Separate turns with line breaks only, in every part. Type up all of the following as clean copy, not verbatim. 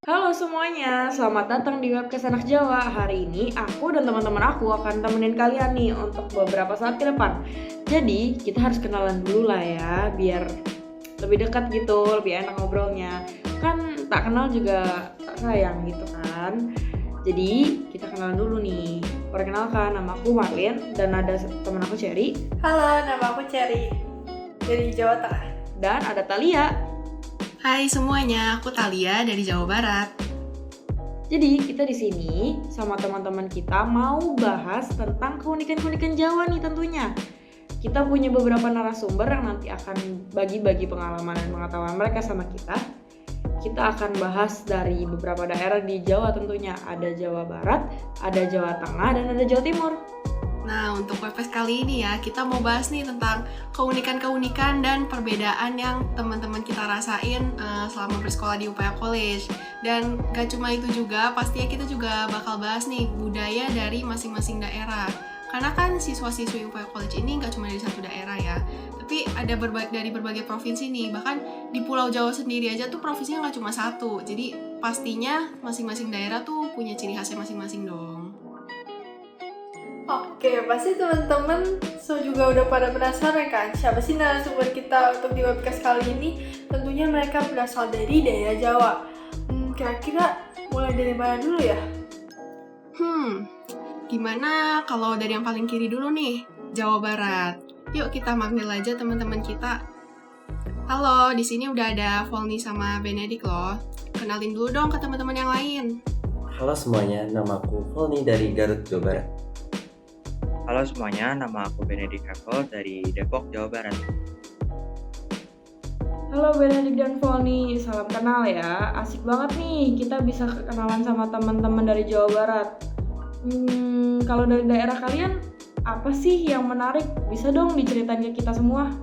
Halo semuanya, selamat datang di Webcast Anak Jawa. Hari ini aku dan teman-teman aku akan temenin kalian nih untuk beberapa saat ke depan. Jadi kita harus kenalan dulu lah ya, biar lebih dekat gitu, lebih enak ngobrolnya. Kan tak kenal juga tak sayang gitu kan. Jadi kita kenalan dulu nih. Perkenalkan, nama aku Marlin dan ada teman aku Cherry.
Halo, nama aku Cherry dari Jawa Tengah.
Dan ada Thalia.
Hai semuanya, aku Thalia dari Jawa Barat.
Jadi kita di sini sama teman-teman kita mau bahas tentang keunikan-keunikan Jawa nih tentunya. Kita punya beberapa narasumber yang nanti akan bagi-bagi pengalaman dan pengetahuan mereka sama kita. Kita akan bahas dari beberapa daerah di Jawa tentunya. Ada Jawa Barat, ada Jawa Tengah, dan ada Jawa Timur.
Nah, untuk webcast kali ini ya, kita mau bahas nih tentang keunikan-keunikan dan perbedaan yang teman-teman kita rasain selama bersekolah di Upaya College. Dan gak cuma itu juga, pastinya kita juga bakal bahas nih budaya dari masing-masing daerah. Karena kan siswa-siswi Upaya College ini gak cuma dari satu daerah ya, tapi ada dari berbagai provinsi nih. Bahkan di Pulau Jawa sendiri aja tuh provinsinya gak cuma satu. Jadi pastinya masing-masing daerah tuh punya ciri khasnya masing-masing dong.
Oke, pasti teman-teman juga udah pada penasaran kan siapa sih narasumber kita untuk di webcast kali ini. Tentunya mereka berasal dari daerah Jawa. Kira-kira mulai dari mana dulu ya?
Gimana kalau dari yang paling kiri dulu nih, Jawa Barat. Yuk kita manggil aja teman-teman kita. Halo, di sini udah ada Volny sama Benedik loh. Kenalin dulu dong ke teman-teman yang lain.
Halo semuanya, nama aku Volny dari Garut, Jawa Barat.
Halo semuanya, nama aku Benedik Hevel dari Depok, Jawa Barat.
Halo Benedik dan Volny, salam kenal ya. Asik banget nih kita bisa kenalan sama teman-teman dari Jawa Barat. Kalau dari daerah kalian, apa sih yang menarik? Bisa dong diceritain ke kita semua.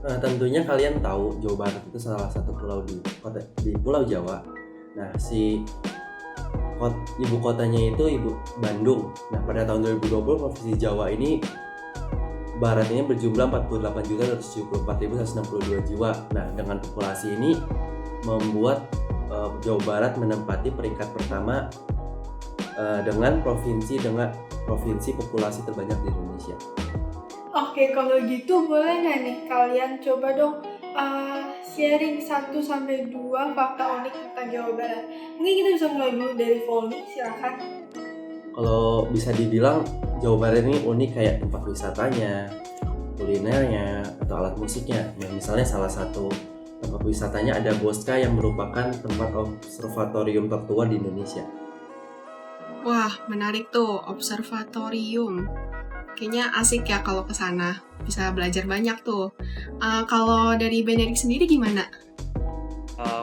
Nah, tentunya kalian tahu Jawa Barat itu salah satu pulau di Pulau Jawa. Nah, ibu kotanya itu Bandung. Nah, pada tahun 2020 Provinsi Jawa ini baratnya berjumlah 48.274.162 jiwa. Nah, dengan populasi ini membuat Jawa Barat menempati peringkat pertama dengan provinsi populasi terbanyak di Indonesia.
Oke, kalau gitu boleh nggak nih kalian coba dong sharing 1-2 fakta unik tentang Jawa Barat. Mungkin kita bisa mulai dulu dari Volny, silakan.
Kalau bisa dibilang Jawa Barat ini unik kayak tempat wisatanya, kulinernya, atau alat musiknya. Nah, misalnya salah satu tempat wisatanya ada Bosca yang merupakan tempat observatorium tertua di Indonesia.
Wah, menarik tuh, observatorium. Kayaknya asik ya kalau ke sana, bisa belajar banyak tuh. Kalau dari Benedik sendiri gimana?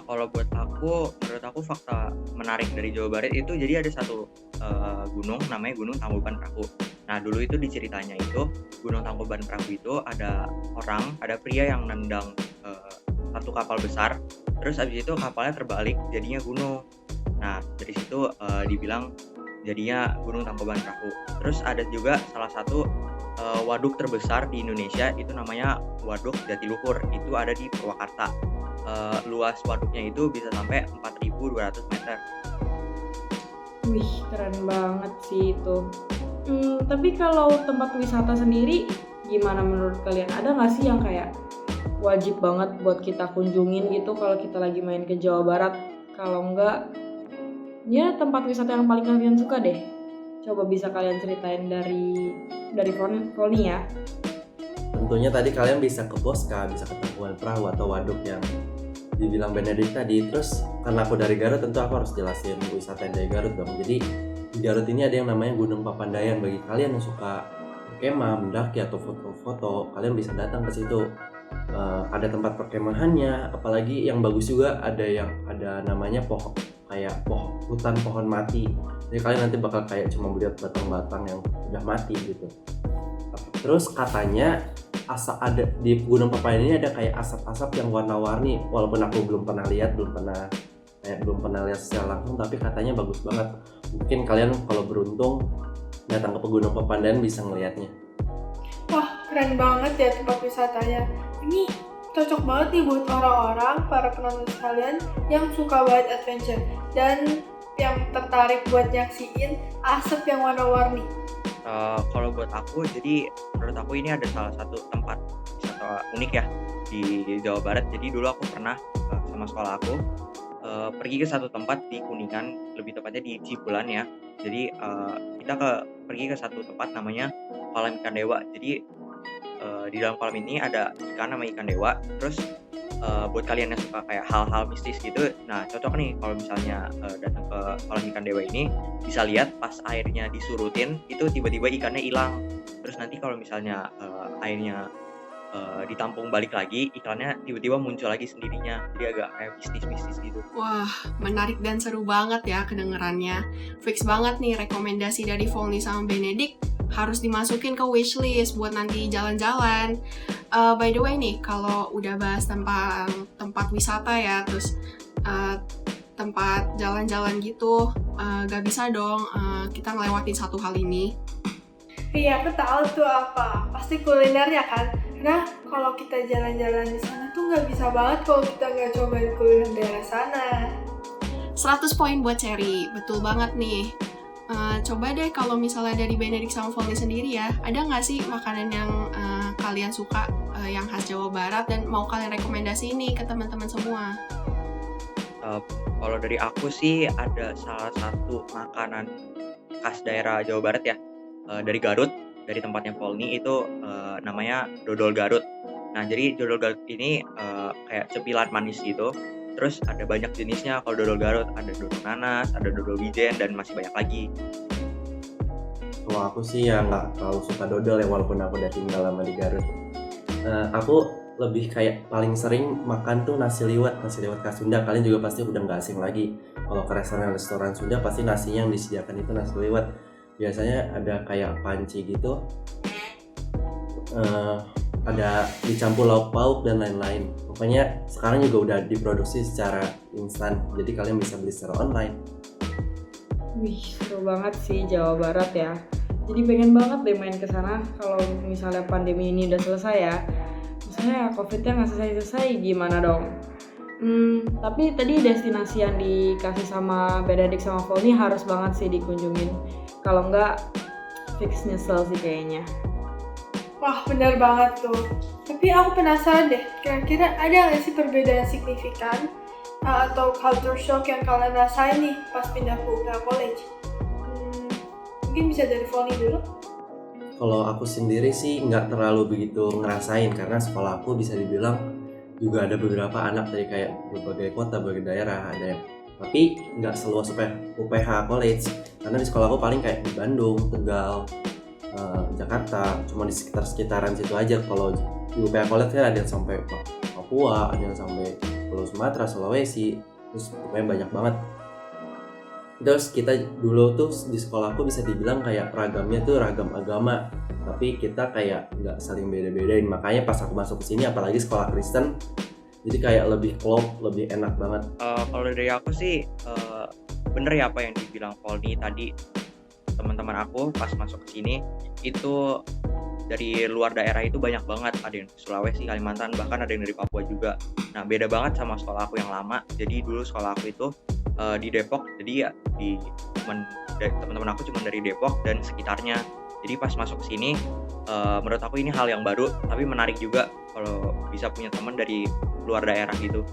Kalau menurut aku fakta menarik dari Jawa Barat itu jadi ada satu gunung namanya Gunung Tangkuban Perahu. Nah, dulu itu diceritanya itu Gunung Tangkuban Perahu itu ada pria yang nendang satu kapal besar, terus abis itu kapalnya terbalik jadinya gunung. Nah, dari situ dibilang jadinya Gunung Tangkuban Perahu. Terus ada juga salah satu waduk terbesar di Indonesia, itu namanya Waduk Jatiluhur, itu ada di Purwakarta. Luas waduknya itu bisa sampai 4.200 meter.
Wih, keren banget sih itu. Tapi kalau tempat wisata sendiri, gimana menurut kalian? Ada nggak sih yang kayak wajib banget buat kita kunjungin gitu kalau kita lagi main ke Jawa Barat? Kalau enggak, ya tempat wisata yang paling kalian suka deh. Coba bisa kalian ceritain dari Volny ya.
Tentunya tadi kalian bisa ke Bosca, bisa ke Tangkuban Perahu atau waduk yang dibilang Benedik tadi. Terus karena aku dari Garut, tentu aku harus jelasin wisata yang dari Garut dong. Jadi di Garut ini ada yang namanya Gunung Papandayan. Bagi kalian yang suka berkemah, mendaki atau foto-foto, kalian bisa datang ke situ. Ada tempat perkemahannya, apalagi yang bagus juga ada namanya hutan pohon mati. Jadi kalian nanti bakal kayak cuma melihat batang-batang yang udah mati gitu. Terus katanya ada di Gunung Papandayan ini ada kayak asap-asap yang warna-warni. Walaupun aku belum pernah lihat secara langsung, tapi katanya bagus banget. Mungkin kalian kalau beruntung datang ke Gunung Papandayan bisa ngelihatnya.
Wah, keren banget ya tempat wisatanya. Ini cocok banget nih buat orang-orang, para penonton sekalian yang suka banget adventure dan yang tertarik buat nyaksiin asap yang warna-warni.
Kalau buat aku, jadi menurut aku ini ada salah satu tempat wisata unik ya di Jawa Barat. Jadi dulu aku pernah sama sekolah aku pergi ke satu tempat di Kuningan, lebih tepatnya di Cipulan ya. Jadi kita pergi ke satu tempat namanya Kolam Ikan Dewa. Jadi di dalam kolam ini ada ikan nama ikan dewa. Terus buat kalian yang suka kayak hal-hal mistis gitu, nah cocok nih kalau misalnya datang ke kolam ikan dewa ini, bisa lihat pas airnya disurutin itu tiba-tiba ikannya hilang. Terus nanti kalau misalnya airnya ditampung balik lagi, ikannya tiba-tiba muncul lagi sendirinya. Jadi agak kayak mistis-mistis gitu.
Wah, menarik dan seru banget ya kedengerannya. Fix banget nih rekomendasi dari Volny sama Benedict harus dimasukin ke wishlist buat nanti jalan-jalan. By the way nih, kalau udah bahas tentang tempat wisata ya, terus tempat jalan-jalan gitu, gak bisa dong kita ngelewatin satu hal ini.
Iya, aku tahu tuh apa. Pasti kulinernya kan. Karena kalau kita jalan-jalan di sana tuh nggak bisa banget kalau kita nggak cobain kuliner daerah sana.
100 poin buat Cherry, betul banget nih. Coba deh kalau misalnya dari Benedict sama Volny sendiri ya, ada nggak sih makanan yang kalian suka yang khas Jawa Barat dan mau kalian rekomendasi ini ke teman-teman semua?
Kalau dari aku sih ada salah satu makanan khas daerah Jawa Barat ya, dari Garut, dari tempatnya Volny itu namanya dodol Garut. Nah jadi dodol Garut ini kayak cemilan manis gitu. Terus ada banyak jenisnya kalau dodol Garut, ada dodol nanas, ada dodol wijen, dan masih banyak lagi.
Kalau aku sih ya nggak terlalu suka dodol ya, walaupun aku udah tinggal lama di Garut. Aku lebih kayak paling sering makan tuh nasi liwet khas Sunda. Kalian juga pasti udah nggak asing lagi. Kalau ke restoran Sunda pasti nasinya yang disediakan itu nasi liwet. Biasanya ada kayak panci gitu, ada dicampur lauk pauk dan lain-lain. Pokoknya sekarang juga udah diproduksi secara instan, jadi kalian bisa beli secara online.
Wih, seru banget sih Jawa Barat ya. Jadi pengen banget deh main ke sana kalau misalnya pandemi ini udah selesai ya. Misalnya COVID-nya nggak selesai-selesai, gimana dong? Tapi tadi destinasi yang dikasih sama Benedict sama Volny harus banget sih dikunjungin. Kalau nggak, fix nyesel sih kayaknya.
Wah, benar banget tuh. Tapi aku penasaran deh, kira-kira ada nggak sih perbedaan signifikan atau culture shock yang kalian rasain nih pas pindah ke UPH College? Mungkin bisa dari Volny dulu?
Kalau aku sendiri sih nggak terlalu begitu ngerasain, karena sekolah aku bisa dibilang juga ada beberapa anak dari kayak berbagai kota, berbagai daerah, ada yang tapi nggak seluas UPH College, karena di sekolah aku paling kayak di Bandung, Tegal, Jakarta, cuma di sekitaran situ aja. Kalau di UPH College kan ada yang sampai Papua, ada yang sampai Pulau Sumatera, Sulawesi, terus pokoknya banyak banget. Terus kita dulu tuh di sekolah aku bisa dibilang kayak ragamnya tuh ragam agama, tapi kita kayak nggak saling beda-bedain. Makanya pas aku masuk ke sini, apalagi sekolah Kristen, jadi kayak lebih klop, lebih enak banget.
Kalau dari aku sih bener ya apa yang dibilang Volny tadi. Teman-teman aku pas masuk ke sini itu dari luar daerah itu banyak banget, ada yang dari Sulawesi, Kalimantan, bahkan ada yang dari Papua juga. Nah beda banget sama sekolah aku yang lama. Jadi dulu sekolah aku itu di Depok, jadi ya teman-teman aku cuma dari Depok dan sekitarnya. Jadi pas masuk ke sini menurut aku ini hal yang baru, tapi menarik juga kalau bisa punya teman dari luar daerah gitu.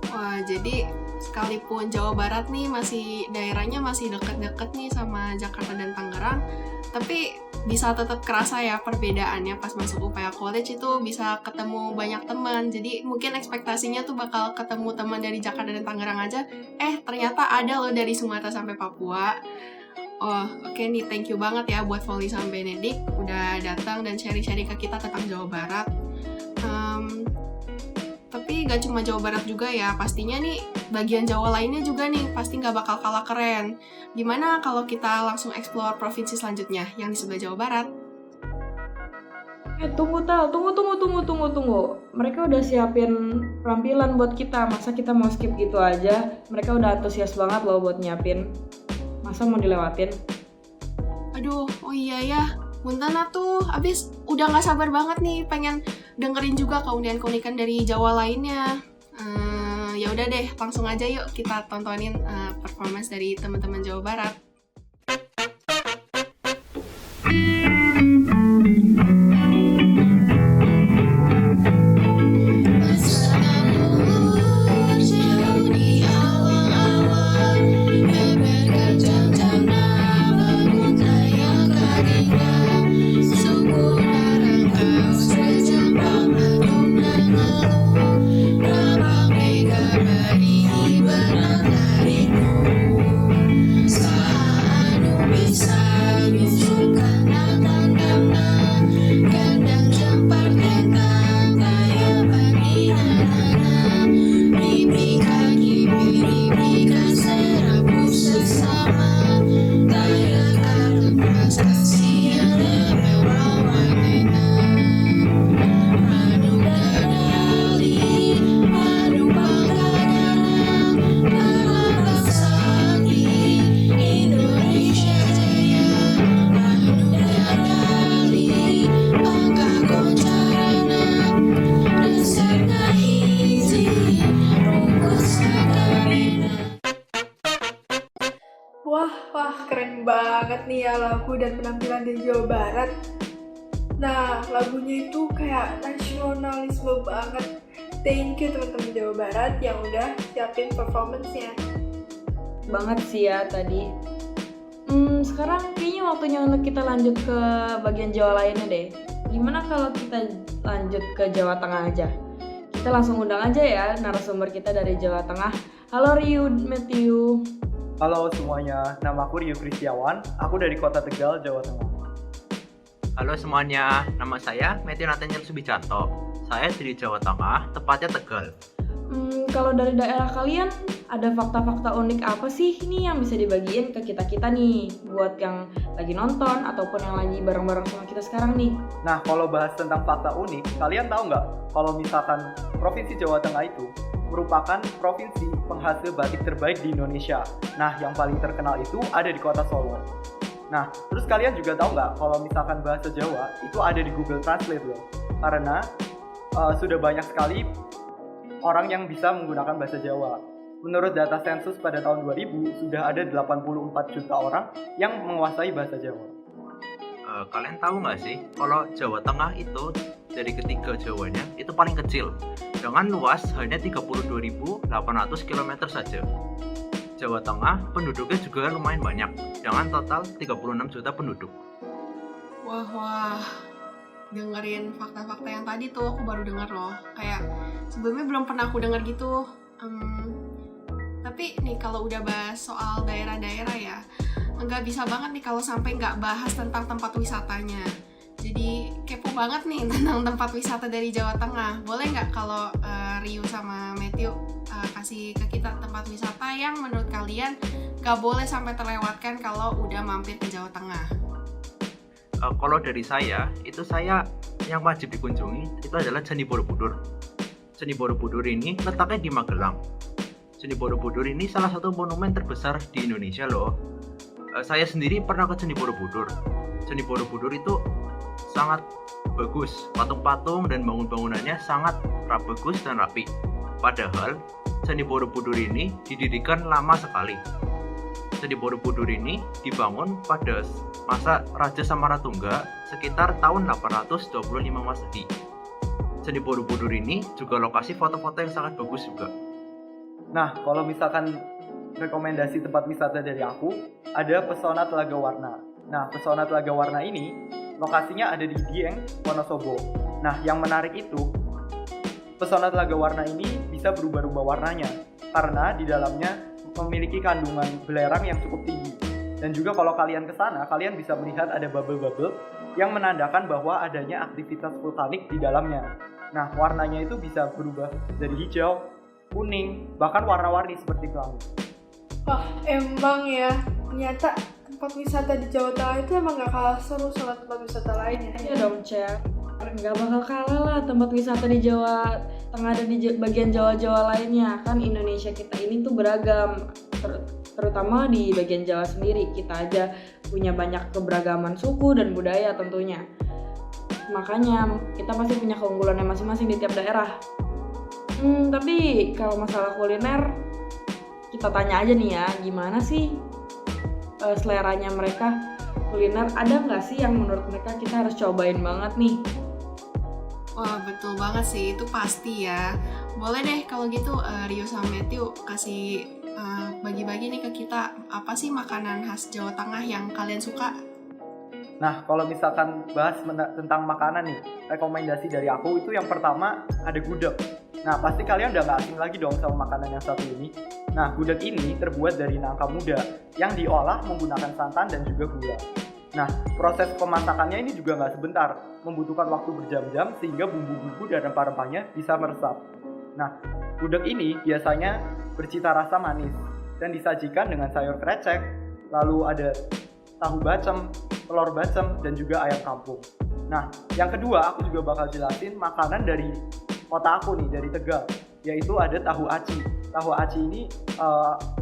Wah, jadi sekalipun Jawa Barat nih daerahnya masih deket-deket nih sama Jakarta dan Tangerang, tapi bisa tetap kerasa ya perbedaannya pas masuk UPH College itu bisa ketemu banyak teman. Jadi mungkin ekspektasinya tuh bakal ketemu teman dari Jakarta dan Tangerang aja, ternyata ada loh dari Sumatera sampai Papua. Oh, oke nih, thank you banget ya buat Volny sama Benedict udah datang dan sharing-sharing ke kita tentang Jawa Barat. Tapi gak cuma Jawa Barat juga ya, pastinya nih bagian Jawa lainnya juga nih pasti gak bakal kalah keren. Gimana kalau kita langsung explore provinsi selanjutnya yang di sebelah Jawa Barat?
Tunggu. Mereka udah siapin penampilan buat kita, masa kita mau skip gitu aja? Mereka udah antusias banget loh buat nyiapin. Masa mau dilewatin?
Aduh, oh iya ya, Muntana tuh abis udah gak sabar banget nih pengen dengerin juga keunikan-keunikan dari Jawa lainnya. Ya udah deh, langsung aja yuk kita tontonin performance dari teman-teman Jawa Barat.
Wah, keren banget nih ya lagu dan penampilan dari Jawa Barat. Nah, lagunya itu kayak nasionalisme banget. Thank you teman-teman Jawa Barat yang udah siapin performance-nya.
Banget sih ya tadi. Sekarang kayaknya waktunya untuk kita lanjut ke bagian Jawa lainnya deh. Gimana kalau kita lanjut ke Jawa Tengah aja? Kita langsung undang aja ya narasumber kita dari Jawa Tengah. Halo Ryu, Matthew.
Halo semuanya, nama aku Rio Kristiawan, aku dari Kota Tegal, Jawa Tengah.
Halo semuanya, nama saya Matthew Nathaniel Subijanto. Saya dari Jawa Tengah, tepatnya Tegal.
Kalau dari daerah kalian, ada fakta-fakta unik apa sih nih yang bisa dibagiin ke kita-kita nih? Buat yang lagi nonton ataupun yang lagi bareng-bareng sama kita sekarang nih.
Nah, kalau bahas tentang fakta unik, kalian tahu nggak kalau misalkan Provinsi Jawa Tengah itu merupakan provinsi penghasil batik terbaik di Indonesia. Nah, yang paling terkenal itu ada di Kota Solo. Nah, terus kalian juga tahu nggak kalau misalkan bahasa Jawa itu ada di Google Translate loh. Karena sudah banyak sekali orang yang bisa menggunakan bahasa Jawa. Menurut data sensus pada tahun 2000, sudah ada 84 juta orang yang menguasai bahasa Jawa.
Kalian tahu nggak sih, kalau Jawa Tengah itu dari ketiga Jawanya itu paling kecil, dengan luas hanya 32.800 km saja. Jawa Tengah penduduknya juga lumayan banyak, dengan total 36 juta penduduk.
Wah, dengerin fakta-fakta yang tadi tuh aku baru denger loh. Kayak sebelumnya belum pernah aku denger gitu. Tapi nih kalau udah bahas soal daerah-daerah ya, nggak bisa banget nih kalau sampai nggak bahas tentang tempat wisatanya. Jadi kepo banget nih tentang tempat wisata dari Jawa Tengah. Boleh nggak kalau Ryu sama Matthew kasih ke kita tempat wisata yang menurut kalian nggak boleh sampai terlewatkan kalau udah mampir ke Jawa Tengah?
Kalau dari saya yang wajib dikunjungi itu adalah Candi Borobudur. Candi Borobudur ini letaknya di Magelang. Candi Borobudur ini salah satu monumen terbesar di Indonesia loh. Saya sendiri pernah ke Candi Borobudur. Candi Borobudur itu sangat bagus, patung-patung dan bangun-bangunannya sangat bagus dan rapi. Padahal Candi Borobudur ini didirikan lama sekali. Candi Borobudur ini dibangun pada masa Raja Samaratungga sekitar tahun 825 Masehi. Candi Borobudur ini juga lokasi foto-foto yang sangat bagus juga.
Nah, kalau misalkan rekomendasi tempat wisata dari aku, ada Pesona Telaga Warna. Nah, Pesona Telaga Warna ini lokasinya ada di Dieng, Wonosobo. Nah, yang menarik itu, Pesona Telaga Warna ini bisa berubah-ubah warnanya karena di dalamnya memiliki kandungan belerang yang cukup tinggi. Dan juga kalau kalian ke sana, kalian bisa melihat ada bubble-bubble yang menandakan bahwa adanya aktivitas vulkanik di dalamnya. Nah, warnanya itu bisa berubah dari hijau, kuning, bahkan warna-warni seperti pelangi.
Wah, emang ya, ternyata tempat wisata di Jawa Tengah itu emang gak kalah seru sama tempat wisata lainnya.
Iya dong, Cek. Nggak bakal kalah lah tempat wisata di Jawa Tengah dan di bagian Jawa-Jawa lainnya. Kan Indonesia kita ini tuh beragam, terutama di bagian Jawa sendiri. Kita aja punya banyak keberagaman suku dan budaya tentunya. makanya kita pasti punya keunggulannya masing-masing di tiap daerah. Tapi kalau masalah kuliner, kita tanya aja nih ya, gimana sih seleranya mereka kuliner? Ada nggak sih yang menurut mereka kita harus cobain banget nih?
Wah, betul banget sih, itu pasti ya. Boleh deh kalau gitu Rio sama Matthew kasih bagi-bagi nih ke kita, apa sih makanan khas Jawa Tengah yang kalian suka?
Nah, kalau misalkan bahas tentang makanan nih, rekomendasi dari aku itu yang pertama ada gudeg. Nah, pasti kalian udah gak asing lagi dong sama makanan yang satu ini. Nah, gudeg ini terbuat dari nangka muda yang diolah menggunakan santan dan juga gula. Nah, proses pemasakannya ini juga gak sebentar, membutuhkan waktu berjam-jam sehingga bumbu-bumbu dan rempah-rempahnya bisa meresap. Nah, gudeg ini biasanya bercita rasa manis dan disajikan dengan sayur krecek, lalu ada tahu bacem, telur bacem, dan juga ayam kampung. Nah, yang kedua aku juga bakal jelasin makanan dari kota aku nih, dari Tegal, yaitu ada tahu aci. Tahu aci ini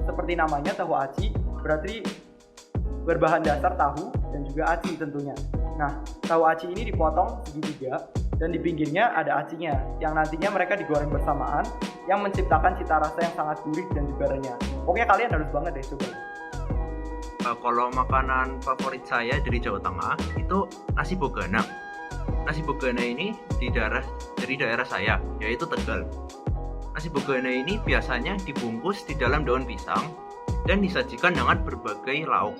seperti namanya, tahu aci berarti berbahan dasar tahu dan juga aci tentunya. Nah, tahu aci ini dipotong segitiga dan di pinggirnya ada acinya yang nantinya mereka digoreng bersamaan yang menciptakan cita rasa yang sangat gurih dan juga renyah. Pokoknya kalian harus banget deh coba.
Kalau makanan favorit saya dari Jawa Tengah itu nasi bogana. Nasi bogana ini dari daerah saya, yaitu Tegal. Nasi bogana ini biasanya dibungkus di dalam daun pisang dan disajikan dengan berbagai lauk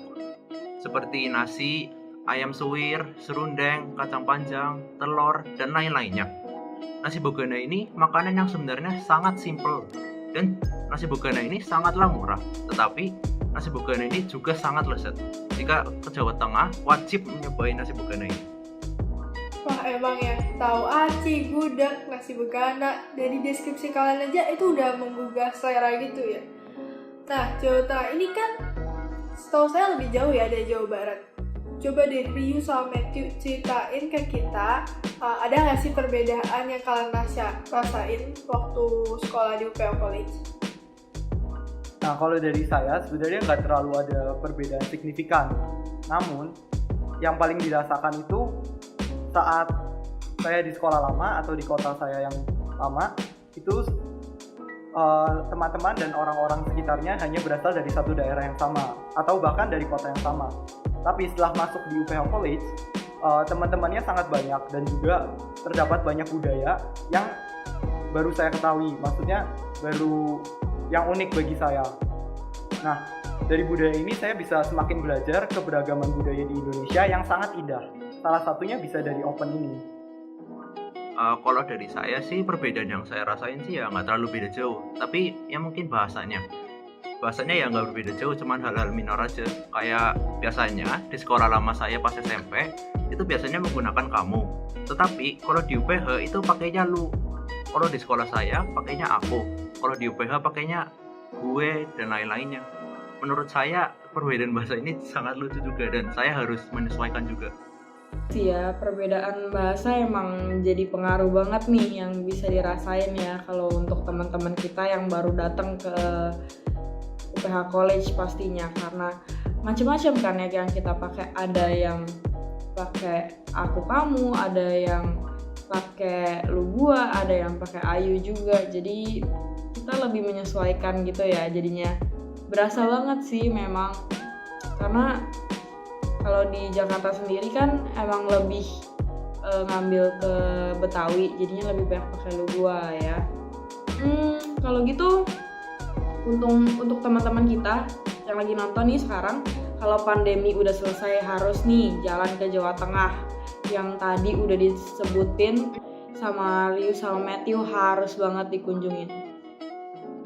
seperti nasi, ayam suwir, serundeng, kacang panjang, telur, dan lain-lainnya. Nasi bogana ini makanan yang sebenarnya sangat simpel dan nasi bogana ini sangatlah murah, tetapi nasi bogana ini juga sangat lezat. Jika ke Jawa Tengah, wajib mencobai nasi bogana ini.
Wah, emang ya, tahu aci, gudeg, nasi bogana, dari deskripsi kalian aja itu udah menggugah selera gitu ya. Nah, Jawa Tengah ini kan setahu saya lebih jauh ya dari Jawa Barat. Coba deh Ryu sama Matthew ceritain ke kita, ada nggak sih perbedaan yang kalian rasain waktu sekolah di UPH College?
Nah, kalau dari saya sebenarnya nggak terlalu ada perbedaan signifikan. Namun, yang paling dirasakan itu saat saya di sekolah lama atau di kota saya yang lama, itu teman-teman dan orang-orang sekitarnya hanya berasal dari satu daerah yang sama atau bahkan dari kota yang sama. Tapi setelah masuk di UPH College, teman-temannya sangat banyak dan juga terdapat banyak budaya yang baru saya ketahui, maksudnya baru yang unik bagi saya. Nah, dari budaya ini saya bisa semakin belajar keberagaman budaya di Indonesia yang sangat indah. Salah satunya bisa dari open ini.
Kalau dari saya sih perbedaan yang saya rasain sih ya nggak terlalu beda jauh, tapi ya mungkin bahasanya ya nggak berbeda jauh, cuman hal-hal minor aja. Kayak biasanya di sekolah lama saya pas SMP itu biasanya menggunakan kamu, tetapi kalau di UPH itu pakainya lu. Kalau di sekolah saya pakainya aku, kalau di UPH pakainya gue dan lain-lainnya. Menurut saya perbedaan bahasa ini sangat lucu juga dan saya harus menyesuaikan juga.
Ya, perbedaan bahasa emang jadi pengaruh banget nih yang bisa dirasain ya kalau untuk teman-teman kita yang baru datang ke UPH College pastinya, karena macam-macam kan ya yang kita pakai. Ada yang pakai aku kamu, ada yang pakai lu gua, ada yang pakai ayu juga. Jadi kita lebih menyesuaikan gitu ya, jadinya berasa banget sih memang. Karena kalau di Jakarta sendiri kan emang lebih ngambil ke Betawi, jadinya lebih banyak pakai lu gua ya. Kalau gitu untuk teman-teman kita yang lagi nonton nih sekarang, kalau pandemi udah selesai harus nih jalan ke Jawa Tengah yang tadi udah disebutin sama Ryu sama Matthew, harus banget dikunjungin.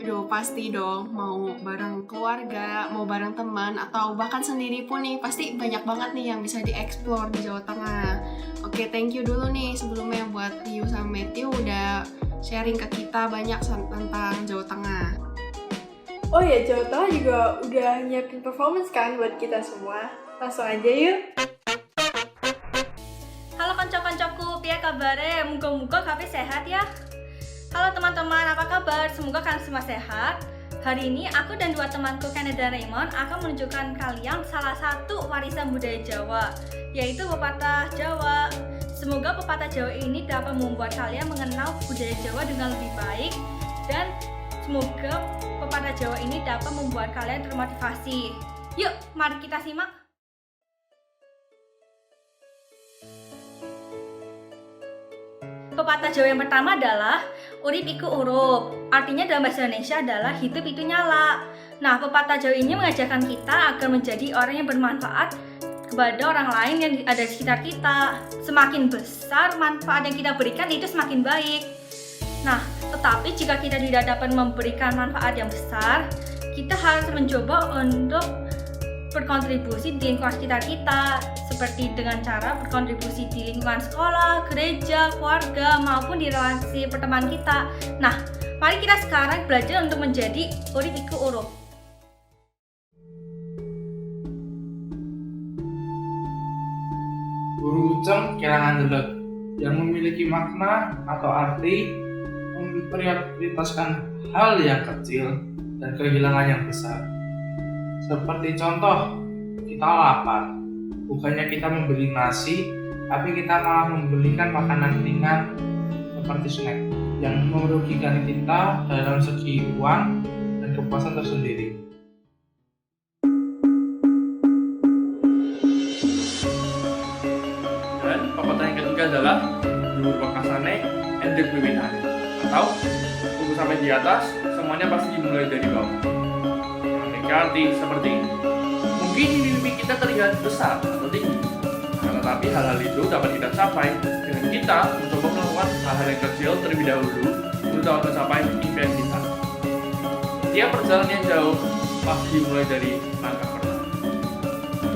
Aduh, pasti dong, mau bareng keluarga, mau bareng teman, atau bahkan sendiri pun nih, pasti banyak banget nih yang bisa dieksplor di Jawa Tengah. Oke, thank you dulu nih sebelumnya buat Ryu sama Matthew udah sharing ke kita banyak tentang Jawa Tengah.
Oh ya, Jawa Tengah juga udah nyiapin performance kan buat kita semua. Langsung aja yuk.
Halo konco-koncoku, piye kabare? Muga-muga kabeh sehat ya. Halo teman-teman, apa kabar? Semoga kalian semua sehat. Hari ini aku dan dua temanku Kenneth dan Raymond akan menunjukkan kalian salah satu warisan budaya Jawa, yaitu pepatah Jawa. Semoga pepatah Jawa ini dapat membuat kalian mengenal budaya Jawa dengan lebih baik, dan semoga pepatah Jawa ini dapat membuat kalian termotivasi. Yuk, mari kita simak. Pepatah Jawa yang pertama adalah urip iku urup. Artinya dalam bahasa Indonesia adalah hidup itu nyala. Nah, pepatah Jawa ini mengajarkan kita agar menjadi orang yang bermanfaat kepada orang lain yang ada di sekitar kita. Semakin besar manfaat yang kita berikan, itu semakin baik. Nah, tetapi jika kita tidak dapat memberikan manfaat yang besar, kita harus mencoba untuk berkontribusi di lingkungan sekitar kita, seperti dengan cara berkontribusi di lingkungan sekolah, gereja, keluarga, maupun di relasi pertemanan kita. Nah, mari kita sekarang belajar untuk menjadi urip iku urup.
Guru Uceng kelangan delet yang memiliki makna atau arti memprioritaskan hal yang kecil dan kehilangan yang besar. Seperti contoh, kita lapar, bukannya kita membeli nasi, tapi kita malah membelikan makanan ringan seperti snack yang merugikan kita dalam segi uang dan kepuasan tersendiri.
Dan pepatah yang ketiga adalah dhuwur wekasane endek wiwitane, atau tunggu sampai di atas, semuanya pasti dimulai dari bawah. Memiliki arti seperti ini. Mungkin mimpi kita terlihat besar atau tinggi, tetapi hal-hal itu dapat kita capai dengan kita mencoba melakukan hal-hal yang kecil terlebih dahulu untuk dapat mencapai impian kita. Setiap perjalanan yang jauh pasti dimulai dari langkah pertama.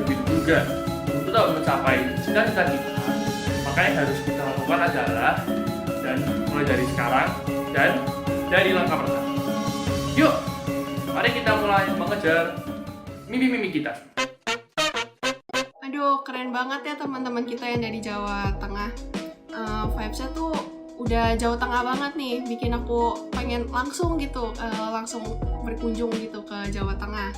Begitu juga untuk dapat mencapai cita-cita kita, maka yang harus kita lakukan adalah dan mulai dari sekarang dan dari langkah pertama. Yuk, mari kita mulai mengejar mimpi-mimpi kita.
Aduh, keren banget ya teman-teman kita yang dari Jawa Tengah. Vibes-nya tuh udah Jawa Tengah banget nih, bikin aku pengen langsung gitu, langsung berkunjung gitu ke Jawa Tengah.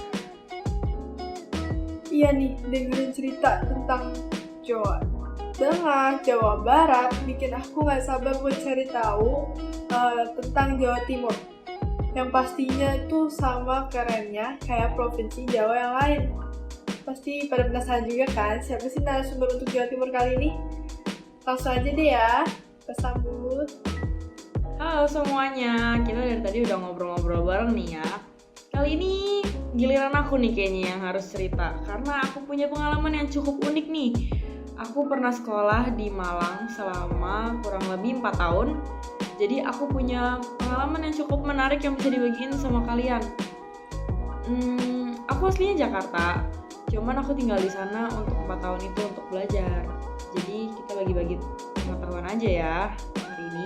Iya nih, dengerin cerita tentang Jawa Tengah, Jawa Barat, bikin aku gak sabar buat cari tahu tentang Jawa Timur. Yang pastinya itu sama kerennya kayak provinsi Jawa yang lain. Pasti pada penasaran juga kan, siapa sih narasumber untuk Jawa Timur kali ini? Langsung aja deh ya, bersambut.
Halo semuanya, kita dari tadi udah ngobrol-ngobrol bareng nih ya. Kali ini giliran aku nih kayaknya yang harus cerita, karena aku punya pengalaman yang cukup unik nih. Aku pernah sekolah di Malang selama kurang lebih 4 tahun. Jadi aku punya pengalaman yang cukup menarik yang bisa dibagiin sama kalian. Aku aslinya Jakarta, cuman aku tinggal di sana untuk 4 tahun itu untuk belajar. Jadi kita bagi-bagi pengetahuan aja ya hari ini.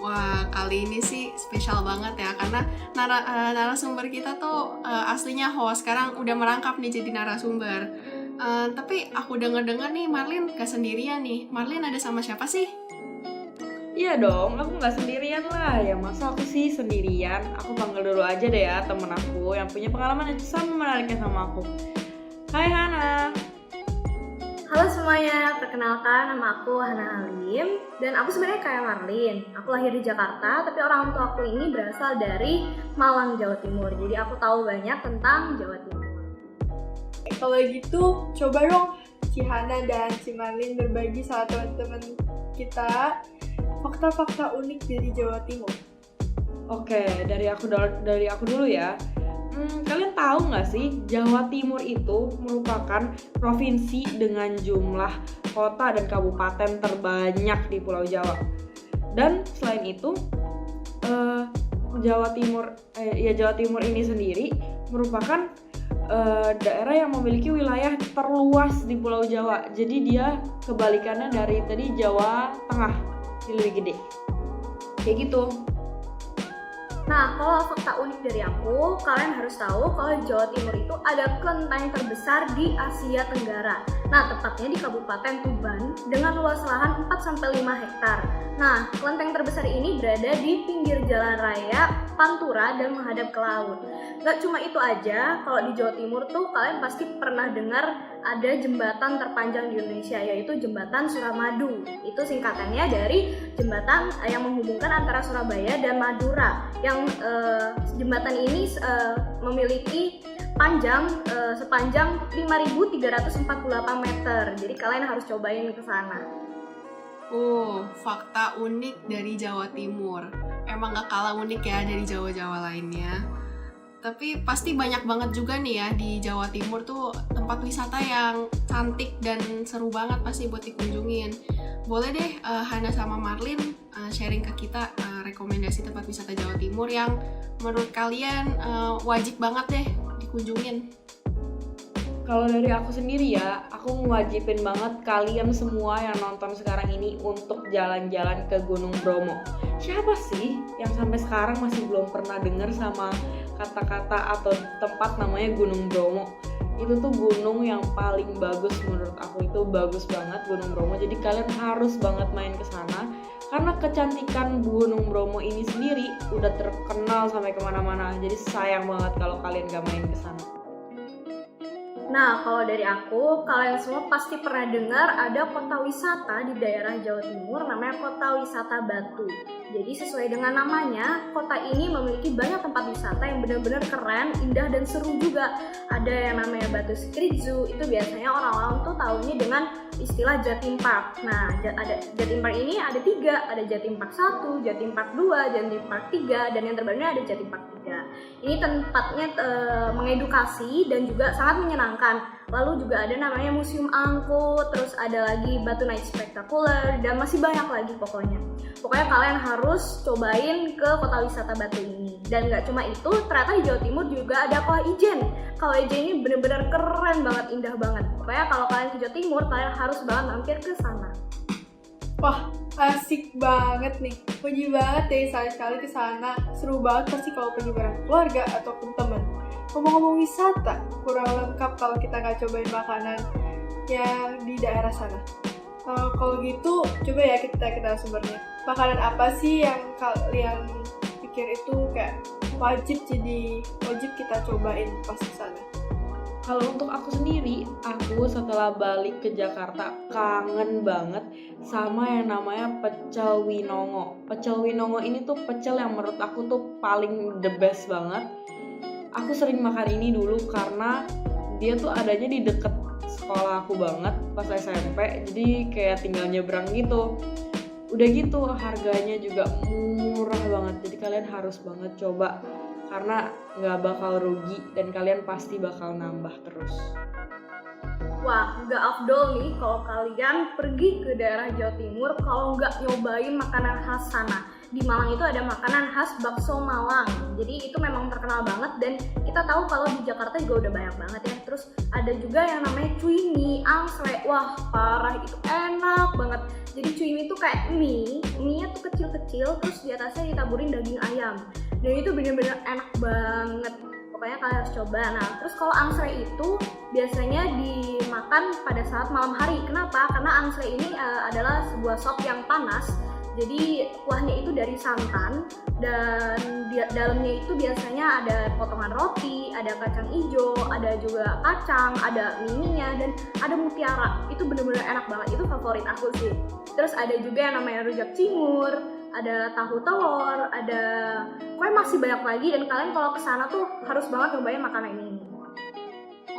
Wah, kali ini sih spesial banget ya, karena narasumber kita tuh aslinya host, sekarang udah merangkap nih jadi narasumber. Tapi aku denger-dengar nih Marlin gak sendirian nih. Marlin ada sama siapa sih?
Iya dong, aku gak sendirian lah. Ya masa aku sih sendirian. Aku panggil dulu aja deh ya temen aku yang punya pengalaman yang sama menariknya sama aku. Hai Hana.
Halo semuanya, perkenalkan nama aku Hana Halim. Dan aku sebenarnya kayak Marlin. Aku lahir di Jakarta, tapi orang tua aku ini berasal dari Malang, Jawa Timur. Jadi aku tahu banyak tentang Jawa Timur.
Kalau gitu, coba dong Ci Hana dan Ci Marlin berbagi sama teman-teman kita fakta-fakta unik dari Jawa Timur.
Oke, dari aku dulu ya. Kalian tahu nggak sih Jawa Timur itu merupakan provinsi dengan jumlah kota dan kabupaten terbanyak di Pulau Jawa. Dan selain itu Jawa Timur ini sendiri merupakan daerah yang memiliki wilayah terluas di Pulau Jawa. Jadi dia kebalikannya dari tadi Jawa Tengah, lebih gede. Kayak gitu.
Nah, kalau fakta unik dari aku, kalian harus tahu kalau di Jawa Timur itu ada kelenteng terbesar di Asia Tenggara. Nah, tepatnya di Kabupaten Tuban dengan luas lahan 4-5 hektar. Nah, kelenteng terbesar ini berada di pinggir jalan raya Pantura dan menghadap ke laut. Gak cuma itu aja, kalau di Jawa Timur tuh kalian pasti pernah dengar ada jembatan terpanjang di Indonesia, yaitu Jembatan Suramadu. Itu singkatannya dari jembatan yang menghubungkan antara Surabaya dan Madura. Yang jembatan ini memiliki sepanjang 5.348 meter. Jadi kalian harus cobain ke sana.
Fakta unik dari Jawa Timur. Emang gak kalah unik ya dari Jawa-Jawa lainnya. Tapi pasti banyak banget juga nih ya di Jawa Timur tuh tempat wisata yang cantik dan seru banget pasti buat dikunjungin. Boleh deh Hana sama Marlin sharing ke kita rekomendasi tempat wisata Jawa Timur yang menurut kalian wajib banget deh dikunjungin.
Kalau dari aku sendiri ya, aku mewajibin banget kalian semua yang nonton sekarang ini untuk jalan-jalan ke Gunung Bromo. Siapa sih yang sampai sekarang masih belum pernah dengar sama kata-kata atau tempat namanya Gunung Bromo? Itu tuh gunung yang paling bagus menurut aku, itu bagus banget Gunung Bromo. Jadi kalian harus banget main ke sana karena kecantikan Gunung Bromo ini sendiri udah terkenal sampai kemana-mana. Jadi sayang banget kalau kalian gak main ke sana.
Nah, kalau dari aku, kalian semua pasti pernah dengar ada kota wisata di daerah Jawa Timur namanya Kota Wisata Batu. Jadi sesuai dengan namanya, kota ini memiliki banyak tempat wisata yang benar-benar keren, indah, dan seru juga. Ada yang namanya Batu Street Zoo, itu biasanya orang-orang tuh taunya dengan istilah Jatim Park. Nah, Jatim Park ini ada 3, ada Jatim Park 1, Jatim Park 2, Jatim Park 3, dan yang terbarunya ada Jatim Park 3. Ini tempatnya mengedukasi dan juga sangat menyenangkan. Lalu juga ada namanya Museum Angkut, terus ada lagi Batu Night Spectacular, dan masih banyak lagi pokoknya. Pokoknya kalian harus cobain ke kota wisata Batu ini. Dan gak cuma itu, ternyata di Jawa Timur juga ada Kawah Ijen. Kawah Ijen ini bener-bener keren banget, indah banget. Pokoknya kalau kalian ke Jawa Timur, kalian harus banget mampir ke sana.
Wah, asik banget nih. Wajib banget deh sekali-sekali ke sana. Seru banget pasti kalau pergi bareng keluarga ataupun teman. Ngomong-ngomong wisata, kurang lengkap kalau kita nggak cobain makanan yang di daerah sana. Kalau gitu, coba ya kita sumbernya. Makanan apa sih yang kalian pikir itu kayak wajib kita cobain pas ke sana?
Kalau untuk aku sendiri, aku setelah balik ke Jakarta kangen banget sama yang namanya pecel Winongo. Pecel Winongo ini tuh pecel yang menurut aku tuh paling the best banget. Aku sering makan ini dulu karena dia tuh adanya di deket sekolah aku banget pas SMP. Jadi kayak tinggal nyebrang gitu. Udah gitu harganya juga murah banget. Jadi kalian harus banget coba karena nggak bakal rugi dan kalian pasti bakal nambah terus.
Wah, nggak afdol nih kalau kalian pergi ke daerah Jawa Timur kalau nggak nyobain makanan khas sana. Di Malang itu ada makanan khas bakso Malang. Jadi itu memang terkenal banget dan kita tahu kalau di Jakarta juga udah banyak banget ya. Terus ada juga yang namanya cuy mie angslek. Wah, parah, itu enak banget. Jadi cuy mie itu kayak mie-nya tuh kecil-kecil terus di atasnya ditaburin daging ayam. Dan itu bener-bener enak banget. Pokoknya kalian harus coba. Nah, terus kalau angslek itu biasanya dimakan pada saat malam hari. Kenapa? Karena angslek ini adalah sebuah sop yang panas. Jadi kuahnya itu dari santan dan di dalamnya itu biasanya ada potongan roti, ada kacang hijau, ada juga kacang, ada mie-nya dan ada mutiara. Itu bener-bener enak banget. Itu favorit aku sih. Terus ada juga yang namanya rujak cingur, ada tahu telur, ada pokoknya masih banyak lagi dan kalian kalau kesana tuh harus banget nyobain makanan ini.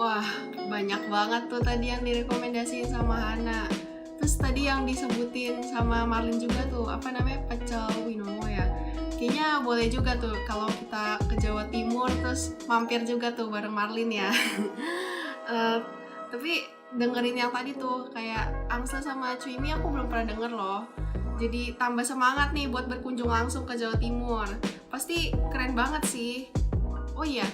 Wah, banyak banget tuh tadi yang direkomendasiin sama Hana. Terus tadi yang disebutin sama Marlin juga tuh, apa namanya, pecel Winongo ya. Kayaknya boleh juga tuh kalau kita ke Jawa Timur terus mampir juga tuh bareng Marlin ya. Tapi dengerin yang tadi tuh kayak angsa sama cuy mie aku belum pernah denger loh. Jadi tambah semangat nih buat berkunjung langsung ke Jawa Timur. Pasti keren banget sih. Oh iya,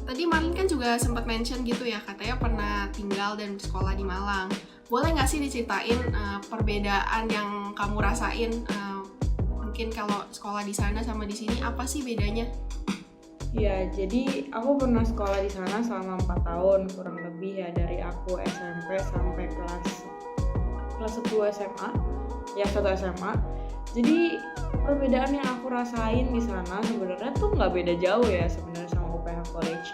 tadi Marlin kan juga sempat mention gitu ya, katanya pernah tinggal dan bersekolah di Malang. Boleh nggak sih diceritain perbedaan yang kamu rasain mungkin kalau sekolah di sana sama di sini apa sih bedanya?
Ya, jadi aku pernah sekolah di sana selama 4 tahun kurang lebih ya, dari aku SMP sampai kelas 10 SMA, ya 1 SMA. Jadi perbedaan yang aku rasain di sana sebenarnya tuh nggak beda jauh ya sebenarnya sama UPH College.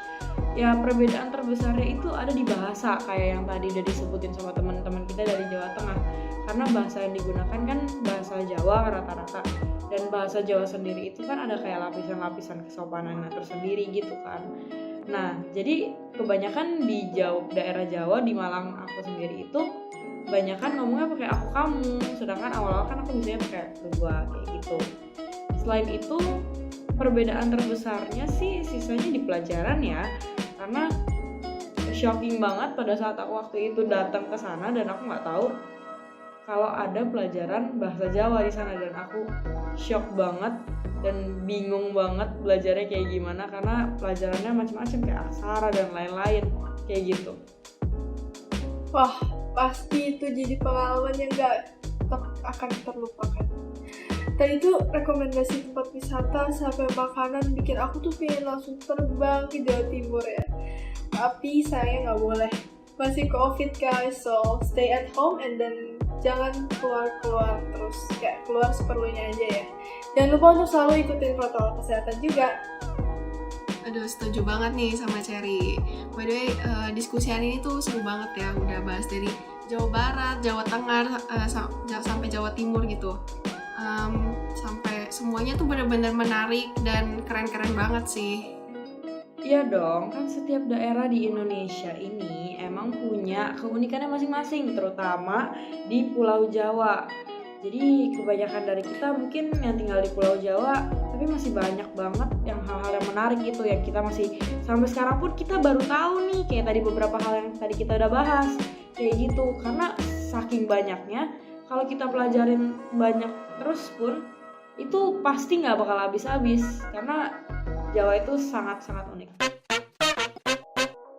Ya perbedaan terbesarnya itu ada di bahasa, kayak yang tadi udah disebutin sama teman-teman kita dari Jawa Tengah. Karena bahasa yang digunakan kan bahasa Jawa rata-rata, dan bahasa Jawa sendiri itu kan ada kayak lapisan-lapisan kesopanan tersendiri gitu kan. Nah, jadi kebanyakan di daerah Jawa, di Malang aku sendiri itu kebanyakan ngomongnya pakai aku kamu, sedangkan awal-awal kan aku biasanya pakai gua kayak gitu. Selain itu, perbedaan terbesarnya sih sisanya di pelajaran ya, karena shocking banget pada saat aku waktu itu datang ke sana dan aku nggak tahu kalau ada pelajaran bahasa Jawa di sana, dan aku shock banget dan bingung banget belajarnya kayak gimana karena pelajarannya macam-macam kayak aksara dan lain-lain kayak gitu.
Wah, pasti itu jadi pengalaman yang gak akan terlupakan. Tadi tuh rekomendasi tempat wisata sampai makanan bikin aku tuh pengen langsung terbang ke Jawa Timur ya. Tapi saya nggak boleh, masih COVID guys, so stay at home and then jangan keluar terus, kayak keluar seperlunya aja ya. Jangan lupa untuk selalu ikutin protokol kesehatan juga.
Aduh, setuju banget nih sama Cherry. By the way, diskusi hari ini tuh seru banget ya. Udah bahas dari Jawa Barat, Jawa Tengah, sampai Jawa Timur gitu. Sampai semuanya tuh benar-benar menarik dan keren-keren banget sih.
Iya dong, kan setiap daerah di Indonesia ini emang punya keunikannya masing-masing, terutama di Pulau Jawa. Jadi kebanyakan dari kita mungkin yang tinggal di Pulau Jawa, tapi masih banyak banget yang hal-hal yang menarik gitu yang kita masih sampai sekarang pun kita baru tahu nih, kayak tadi beberapa hal yang tadi kita udah bahas kayak gitu. Karena saking banyaknya, kalau kita pelajarin banyak terus pun itu pasti nggak bakal habis-habis, karena Jawa itu sangat-sangat unik.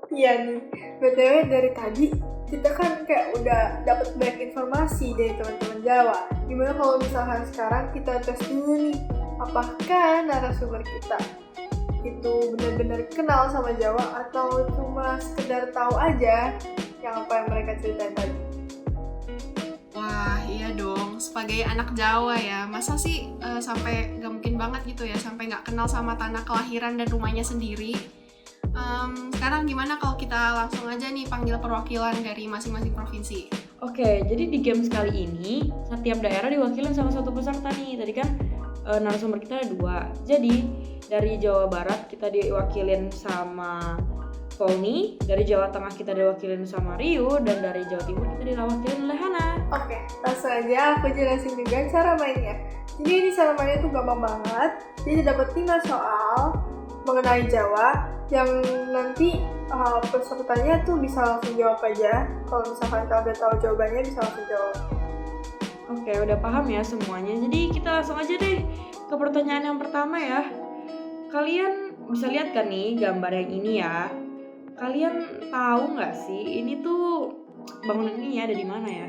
Iya nih, BTW dari tadi kita kan kayak udah dapat banyak informasi dari teman-teman Jawa. Gimana kalau misalkan sekarang kita tes dulu nih, apakah narasumber kita itu benar-benar kenal sama Jawa atau cuma sekedar tahu aja yang apa yang mereka ceritain tadi?
Wah, iya dong. Sebagai anak Jawa ya, masa sih sampai gak mungkin banget gitu ya, sampai gak kenal sama tanah kelahiran dan rumahnya sendiri. Sekarang gimana kalau kita langsung aja nih panggil perwakilan dari masing-masing provinsi?
Oke, jadi di games kali ini setiap daerah diwakilin sama satu peserta nih. Tadi kan narasumber kita ada 2. Jadi dari Jawa Barat kita diwakilin sama Polni, dari Jawa Tengah kita diwakilin sama Rio, dan dari Jawa Timur kita diwakilin oleh Hana.
Oke, langsung aja aku jelasin juga cara mainnya. Jadi ini cara mainnya tuh gampang banget. Jadi dapat 5 soal mengenai Jawa yang nanti pesertanya tuh bisa langsung jawab aja. Kalau misalkan kalian udah tahu jawabannya bisa langsung jawab.
Oke, udah paham ya semuanya. Jadi kita langsung aja deh ke pertanyaan yang pertama ya. Kalian bisa lihat kan nih gambar yang ini ya. Kalian tahu nggak sih ini tuh bangunan ini ada di mana ya?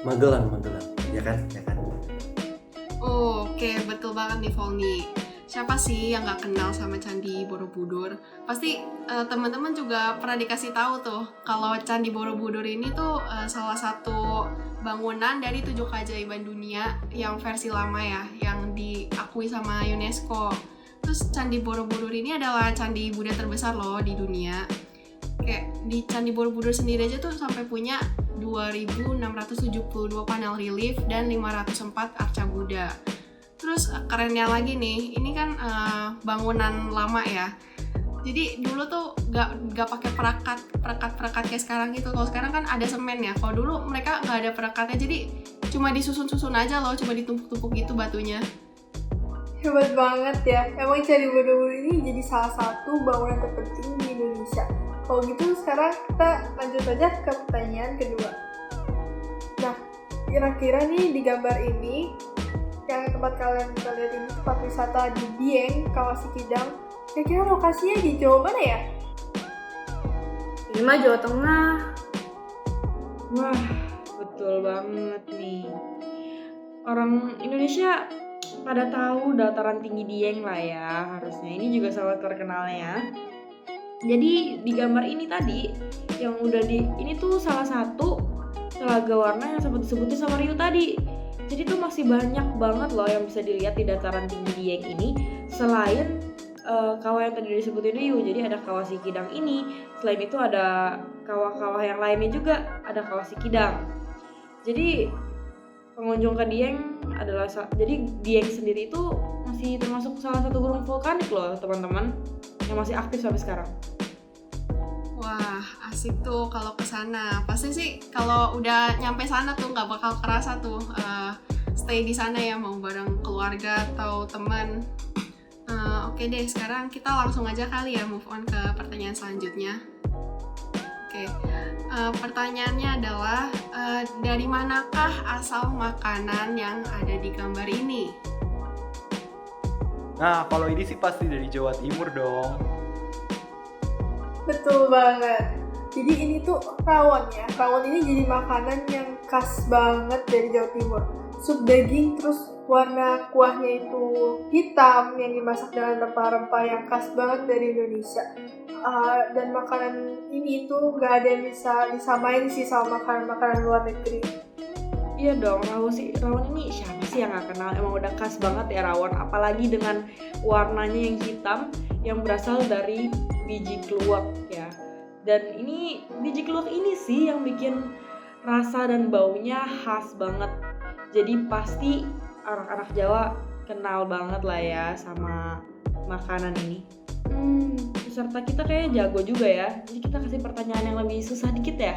Magelang, ya kan?
Oke, betul banget nih Volny. Siapa sih yang gak kenal sama Candi Borobudur? Pasti teman-teman juga pernah dikasih tahu tuh kalau Candi Borobudur ini tuh salah satu bangunan dari 7 keajaiban dunia yang versi lama ya, yang diakui sama UNESCO. Terus Candi Borobudur ini adalah candi Buddha terbesar loh di dunia. Kayak di Candi Borobudur sendiri aja tuh sampai punya 2.672 panel relief dan 504 arca Buddha. Terus kerennya lagi nih, ini kan bangunan lama ya. Jadi dulu tuh gak pakai perekat kayak sekarang gitu. Kalau sekarang kan ada semen ya. Kalau dulu mereka gak ada perekatnya, jadi cuma disusun-susun aja loh, cuma ditumpuk-tumpuk gitu batunya.
Hebat banget ya. Emang Candi Borobudur ini jadi salah satu bangunan terpenting di Indonesia. Kalau gitu sekarang kita lanjut aja ke pertanyaan kedua. Nah, kira-kira nih di gambar ini, yang tempat kalian bisa lihat ini tempat wisata di Dieng, Kawasikidang. Kira-kira lokasinya di Jawa mana ya?
Ini mah Jawa Tengah.
Wah, betul Betul banget nih. Orang Indonesia pada tahu dataran tinggi Dieng lah ya, harusnya ini juga sangat terkenalnya. Jadi di gambar ini tadi yang udah ini tuh salah satu telaga warna yang sempat disebutin sama Rio tadi. Jadi tuh masih banyak banget loh yang bisa dilihat di dataran tinggi Dieng ini selain kawah yang tadi disebutin Rio. Jadi ada kawah Sikidang ini, selain itu ada kawah-kawah yang lainnya juga, ada kawah Sikidang. Jadi pengunjung ke Dieng adalah jadi Dieng sendiri itu masih termasuk salah satu gunung vulkanik loh teman-teman, yang masih aktif sampai sekarang.
Wah, asik tuh kalau ke sana. Pasti sih kalau udah nyampe sana tuh nggak bakal kerasa tuh stay di sana ya, mau bareng keluarga atau teman. Oke deh, sekarang kita langsung aja kali ya move on ke pertanyaan selanjutnya. Oke, pertanyaannya adalah dari manakah asal makanan yang ada di gambar ini?
Nah, kalau ini sih pasti dari Jawa Timur dong.
Betul banget. Jadi ini tuh rawon ya. Rawon ini jadi makanan yang khas banget dari Jawa Timur. Sup daging, terus warna kuahnya itu hitam yang dimasak dengan rempah-rempah yang khas banget dari Indonesia. Dan makanan ini tuh gak ada yang bisa disamain sih sama makanan-makanan luar negeri.
Iya dong, rawon ini siapa sih yang gak kenal? Emang udah khas banget ya rawon, apalagi dengan warnanya yang hitam yang berasal dari biji keluak ya. Dan ini biji keluak ini sih yang bikin rasa dan baunya khas banget. Jadi pasti anak-anak Jawa kenal banget lah ya sama makanan ini. Peserta kita kayaknya jago juga ya. Jadi kita kasih pertanyaan yang lebih susah dikit ya.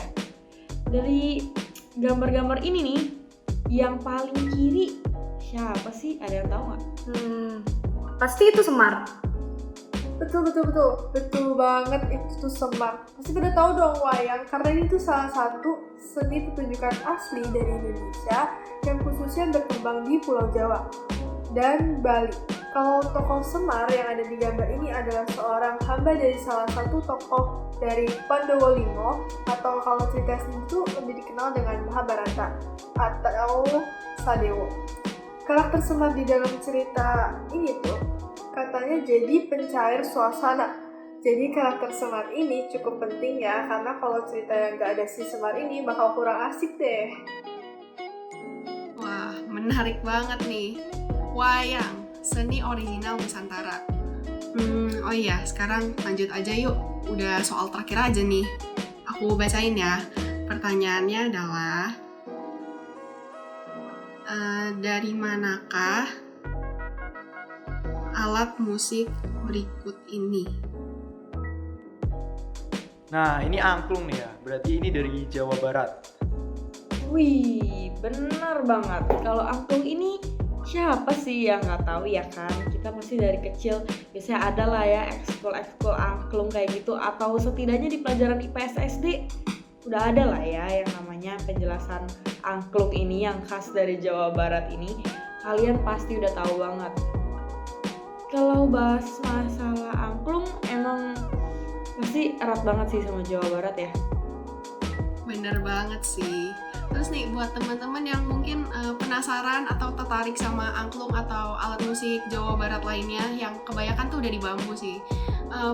Dari gambar-gambar ini nih, yang paling kiri siapa sih? Ada yang tahu nggak?
Pasti itu Semar.
Betul banget, itu tuh Semar. Pasti pada tahu dong wayang, karena ini tuh salah satu seni pertunjukan asli dari Indonesia yang khususnya berkembang di Pulau Jawa dan Bali. Kalau tokoh Semar yang ada di gambar ini adalah seorang hamba dari salah satu tokoh dari Pandowo Limo, atau kalau cerita sini itu lebih dikenal dengan Mahabharata atau Sadewo. Karakter Semar di dalam cerita ini tuh katanya jadi pencair suasana. Jadi karakter Semar ini cukup penting ya, karena kalau cerita yang gak ada si Semar ini bakal kurang asik deh.
Wah, menarik banget nih. Wayang, seni original Nusantara. Oh iya, sekarang lanjut aja yuk. Udah soal terakhir aja nih. Aku bacain ya. Pertanyaannya adalah dari manakah alat musik berikut ini?
Nah, ini angklung nih ya. Berarti ini dari Jawa Barat.
Wih, bener banget. Kalau angklung ini siapa sih yang nggak tahu ya kan? Kita pasti dari kecil biasanya ada lah ya ekskul angklung kayak gitu, atau setidaknya di pelajaran IPS SD udah ada lah ya yang namanya penjelasan angklung ini yang khas dari Jawa Barat ini. Kalian pasti udah tahu banget. Kalau bahas masalah angklung emang pasti erat banget sih sama Jawa Barat ya.
Bener banget sih. Terus nih buat teman-teman yang mungkin penasaran atau tertarik sama angklung atau alat musik Jawa Barat lainnya yang kebanyakan tuh udah di bambu sih,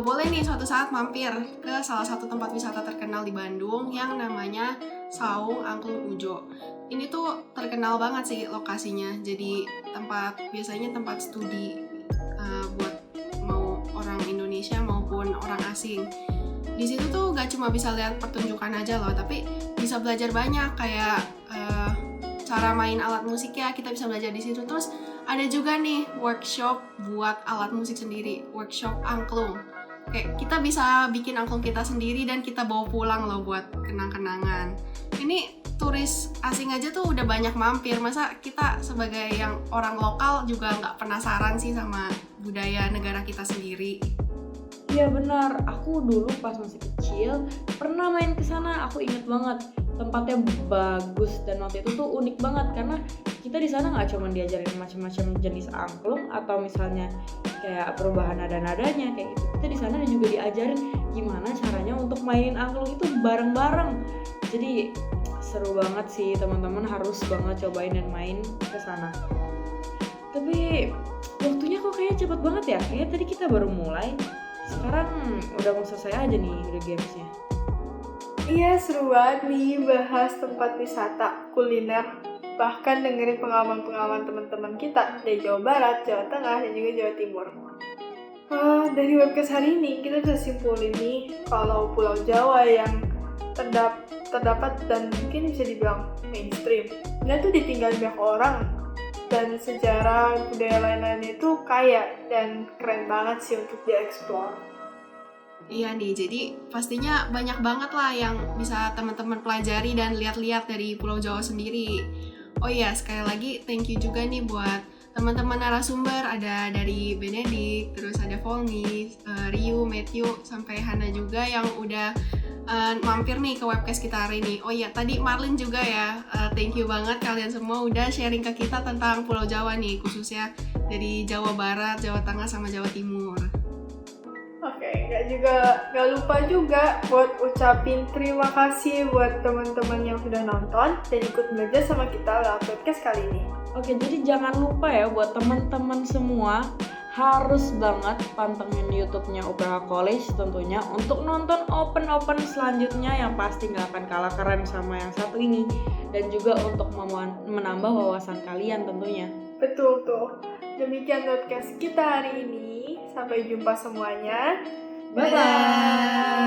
boleh nih suatu saat mampir ke salah satu tempat wisata terkenal di Bandung yang namanya Saung Angklung Ujo. Ini tuh terkenal banget sih lokasinya, jadi biasanya tempat studi buat mau orang Indonesia maupun orang asing. Di situ tuh gak cuma bisa lihat pertunjukan aja loh, tapi bisa belajar banyak kayak cara main alat musik ya, kita bisa belajar di situ. Terus ada juga nih workshop buat alat musik sendiri, workshop angklung. Kayak kita bisa bikin angklung kita sendiri dan kita bawa pulang loh buat kenang-kenangan. Ini turis asing aja tuh udah banyak mampir, masa kita sebagai yang orang lokal juga nggak penasaran sih sama budaya negara kita sendiri?
Iya benar, aku dulu pas masih kecil pernah main ke sana. Aku inget banget tempatnya bagus dan waktu itu tuh unik banget karena kita di sana nggak cuma diajarin macam-macam jenis angklung atau misalnya kayak perubahan nada-nadanya kayak gitu. Kita di sana juga diajarin gimana caranya untuk mainin angklung itu bareng-bareng. Jadi seru banget sih, teman-teman harus banget cobain dan main ke sana. Tapi waktunya kok kayaknya cepet banget ya. Kayaknya tadi kita baru mulai. Sekarang udah mau selesai aja nih udah gamesnya.
Iya, seru banget nih bahas tempat wisata, kuliner, bahkan dengerin pengalaman-pengalaman teman-teman kita dari Jawa Barat, Jawa Tengah, dan juga Jawa Timur. Dari webcast hari ini kita bisa simpulin nih kalau Pulau Jawa yang terdapat dan mungkin bisa dibilang mainstream, dia tuh ditinggalin banyak orang, dan sejarah budaya lain-lainnya itu kaya dan keren banget sih untuk dieksplor.
Iya nih, jadi pastinya banyak banget lah yang bisa teman-teman pelajari dan lihat-lihat dari Pulau Jawa sendiri. Oh iya, sekali lagi thank you juga nih buat teman-teman narasumber, ada dari Benedict, terus ada Volny, Ryu, Matthew, sampai Hana juga yang udah mampir nih ke webcast kita hari ini. Oh iya, tadi Marlin juga ya, thank you banget kalian semua udah sharing ke kita tentang Pulau Jawa nih, khususnya dari Jawa Barat, Jawa Tengah, sama Jawa Timur.
Oke, gak lupa juga buat ucapin terima kasih buat teman-teman yang sudah nonton dan ikut belajar sama kita lewat podcast kali ini.
Oke, jadi jangan lupa ya buat teman-teman semua harus banget pantengin YouTube-nya UPH College tentunya untuk nonton open selanjutnya yang pasti nggak akan kalah keren sama yang satu ini, dan juga untuk menambah wawasan kalian tentunya.
Betul tuh. Demikian podcast kita hari ini. Sampai jumpa semuanya.
Bye-bye.